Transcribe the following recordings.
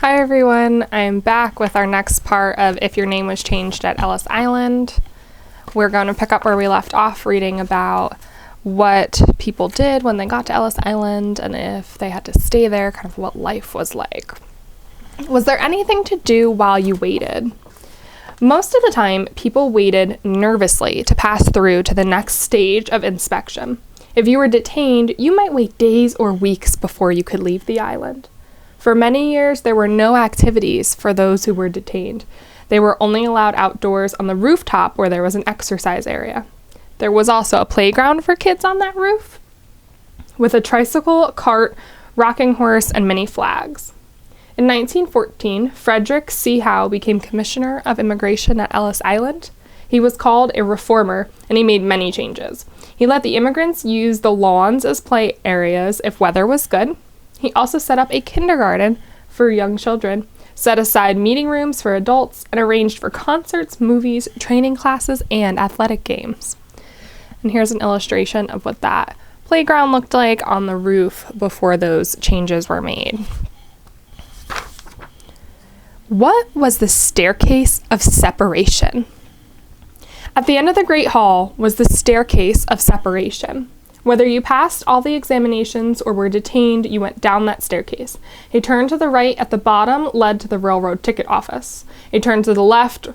Hi everyone, I'm back with our next part of If Your Name Was Changed at Ellis Island. We're going to pick up where we left off, reading about what people did when they got to Ellis Island and if they had to stay there, kind of what life was like. Was there anything to do while you waited? Most of the time, people waited nervously to pass through to the next stage of inspection. If you were detained, you might wait days or weeks before you could leave the island. For many years, there were no activities for those who were detained. They were only allowed outdoors on the rooftop where there was an exercise area. There was also a playground for kids on that roof, with a tricycle, cart, rocking horse, and many flags. In 1914, Frederick C. Howe became Commissioner of Immigration at Ellis Island. He was called a reformer, and he made many changes. He let the immigrants use the lawns as play areas if weather was good. He also set up a kindergarten for young children, set aside meeting rooms for adults, and arranged for concerts, movies, training classes, and athletic games. And here's an illustration of what that playground looked like on the roof before those changes were made. What was the staircase of separation? At the end of the Great Hall was the staircase of separation. Whether you passed all the examinations or were detained, you went down that staircase. A turn to the right at the bottom led to the railroad ticket office. A turn to the left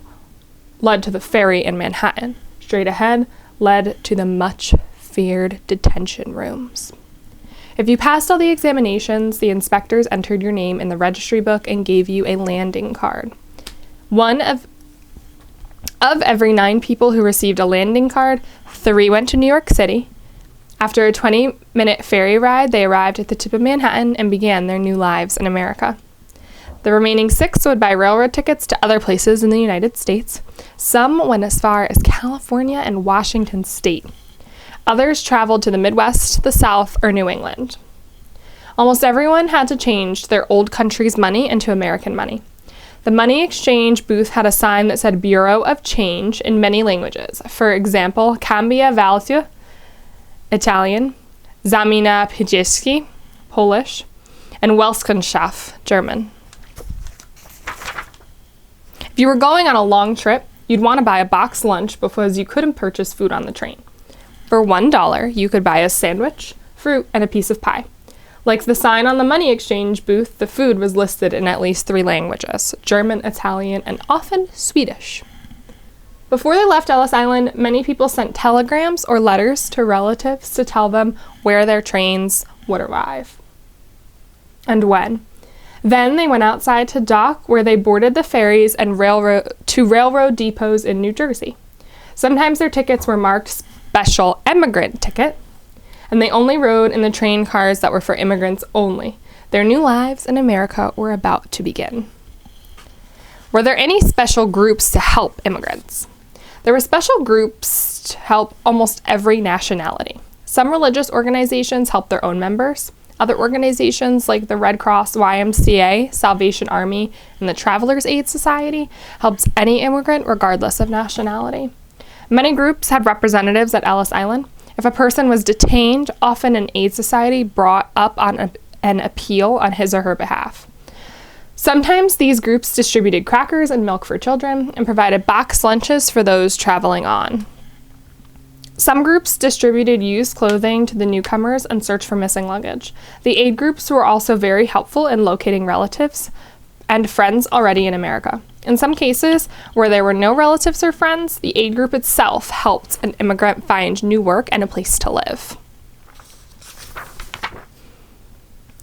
led to the ferry in Manhattan. Straight ahead led to the much-feared detention rooms. If you passed all the examinations, the inspectors entered your name in the registry book and gave you a landing card. One of every 9 people who received a landing card, 3 went to New York City. After a 20-minute ferry ride, they arrived at the tip of Manhattan and began their new lives in America. The remaining 6 would buy railroad tickets to other places in the United States. Some went as far as California and Washington State. Others traveled to the Midwest, the South, or New England. Almost everyone had to change their old country's money into American money. The money exchange booth had a sign that said Bureau of Change in many languages. For example, Cambia Value, Italian, Zamina Piejski, Polish, and Weltgeschaft, German. If you were going on a long trip, you'd want to buy a box lunch because you couldn't purchase food on the train. For $1, you could buy a sandwich, fruit, and a piece of pie. Like the sign on the money exchange booth, the food was listed in at least 3 languages: German, Italian, and often Swedish. Before they left Ellis Island, many people sent telegrams or letters to relatives to tell them where their trains would arrive and when. Then they went outside to dock, where they boarded the ferries and railroad depots in New Jersey. Sometimes their tickets were marked Special Immigrant Ticket, and they only rode in the train cars that were for immigrants only. Their new lives in America were about to begin. Were there any special groups to help immigrants? There were special groups to help almost every nationality. Some religious organizations helped their own members. Other organizations like the Red Cross, YMCA, Salvation Army, and the Travelers Aid Society helped any immigrant regardless of nationality. Many groups had representatives at Ellis Island. If a person was detained, often an aid society brought up on an appeal on his or her behalf. Sometimes these groups distributed crackers and milk for children and provided box lunches for those traveling on. Some groups distributed used clothing to the newcomers and searched for missing luggage. The aid groups were also very helpful in locating relatives and friends already in America. In some cases, where there were no relatives or friends, the aid group itself helped an immigrant find new work and a place to live.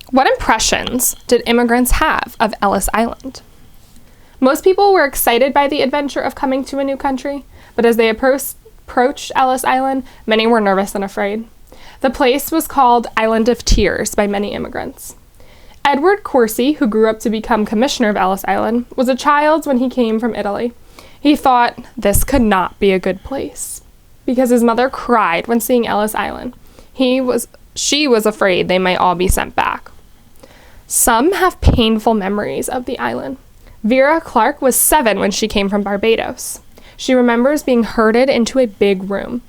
What impressions did immigrants have of Ellis Island? Most people were excited by the adventure of coming to a new country, but as they approached Ellis Island, many were nervous and afraid. The place was called Island of Tears by many immigrants. Edward Corsi, who grew up to become Commissioner of Ellis Island, was a child when he came from Italy. He thought this could not be a good place because his mother cried when seeing Ellis Island. She was afraid they might all be sent back. Some have painful memories of the island. Vera Clark was 7 when she came from Barbados. She remembers being herded into a big room.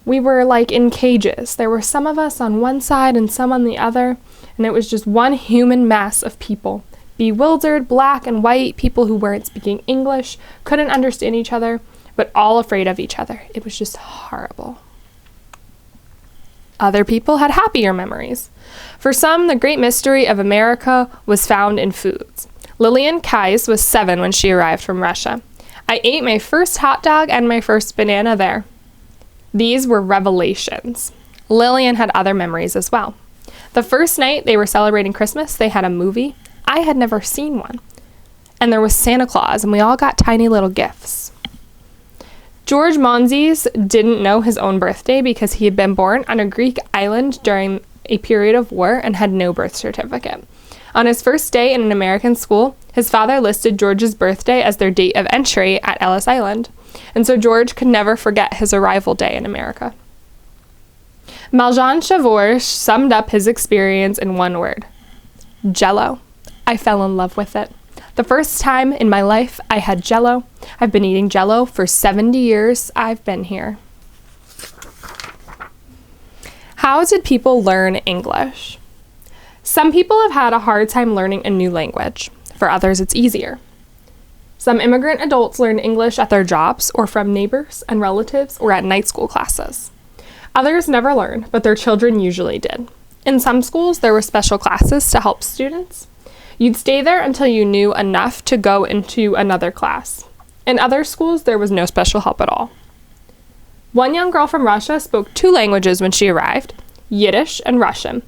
We were like in cages. There were some of us on one side and some on the other, and it was just one human mass of people, Bewildered, black and white, people who weren't speaking English, couldn't understand each other, but all afraid of each other. It was just horrible. Other people had happier memories. For some, the great mystery of America was found in foods. Lillian Kais was 7 when she arrived from Russia. I ate my first hot dog and my first banana there. These were revelations. Lillian had other memories as well. The first night they were celebrating Christmas, they had a movie. I had never seen one. And there was Santa Claus, and we all got tiny little gifts. George Monzes didn't know his own birthday because he had been born on a Greek island during a period of war and had no birth certificate. On his first day in an American school, his father listed George's birthday as their date of entry at Ellis Island, and so George could never forget his arrival day in America. Maljan Chavour summed up his experience in one word: Jell-O. I fell in love with it. The first time in my life I had Jell-O. I've been eating Jell-O for 70 years I've been here. How did people learn English? Some people have had a hard time learning a new language. For others, it's easier. Some immigrant adults learn English at their jobs or from neighbors and relatives or at night school classes. Others never learned, but their children usually did. In some schools, there were special classes to help students. You'd stay there until you knew enough to go into another class. In other schools, there was no special help at all. One young girl from Russia spoke 2 languages when she arrived, Yiddish and Russian.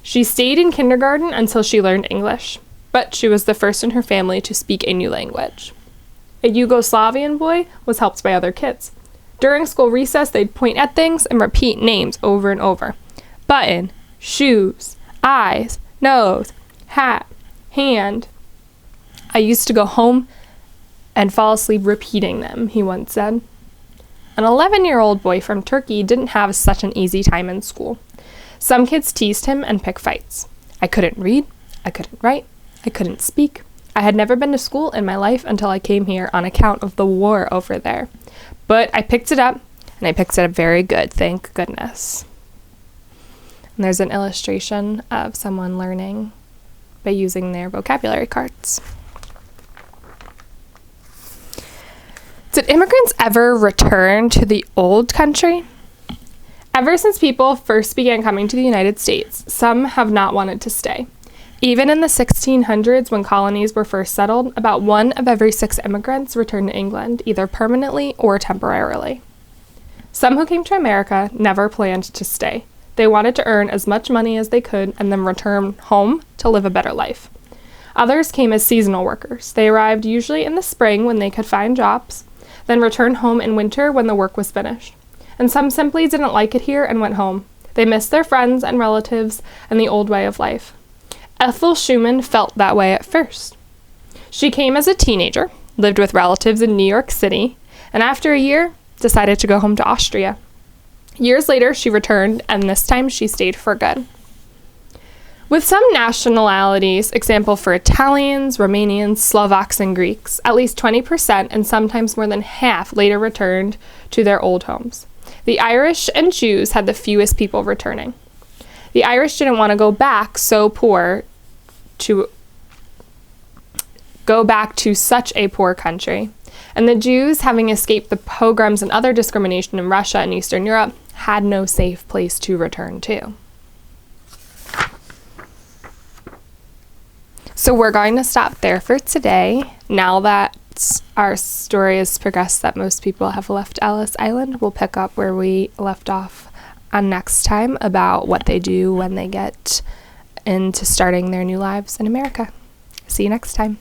She stayed in kindergarten until she learned English, but she was the first in her family to speak a new language. A Yugoslavian boy was helped by other kids. During school recess, they'd point at things and repeat names over and over. Button, shoes, eyes, nose, hat, hand. I used to go home and fall asleep repeating them, he once said. An 11-year-old boy from Turkey didn't have such an easy time in school. Some kids teased him and picked fights. I couldn't read, I couldn't write, I couldn't speak. I had never been to school in my life until I came here on account of the war over there. But I picked it up, and I picked it up very good, thank goodness. And there's an illustration of someone learning by using their vocabulary cards. Did immigrants ever return to the old country? Ever since people first began coming to the United States, some have not wanted to stay. Even in the 1600s, when colonies were first settled, about 1 of every 6 immigrants returned to England, either permanently or temporarily. Some who came to America never planned to stay. They wanted to earn as much money as they could and then return home to live a better life. Others came as seasonal workers. They arrived usually in the spring when they could find jobs, then returned home in winter when the work was finished. And some simply didn't like it here and went home. They missed their friends and relatives and the old way of life. Ethel Schumann felt that way at first. She came as a teenager, lived with relatives in New York City, and after a year, decided to go home to Austria. Years later, she returned, and this time she stayed for good. With some nationalities, example for Italians, Romanians, Slovaks, and Greeks, at least 20% and sometimes more than half later returned to their old homes. The Irish and Jews had the fewest people returning. The Irish didn't want to go back to such a poor country. And the Jews, having escaped the pogroms and other discrimination in Russia and Eastern Europe, had no safe place to return to. So we're going to stop there for today. Now that our story has progressed that most people have left Ellis Island, we'll pick up where we left off on next time about what they do when they get into starting their new lives in America. See you next time.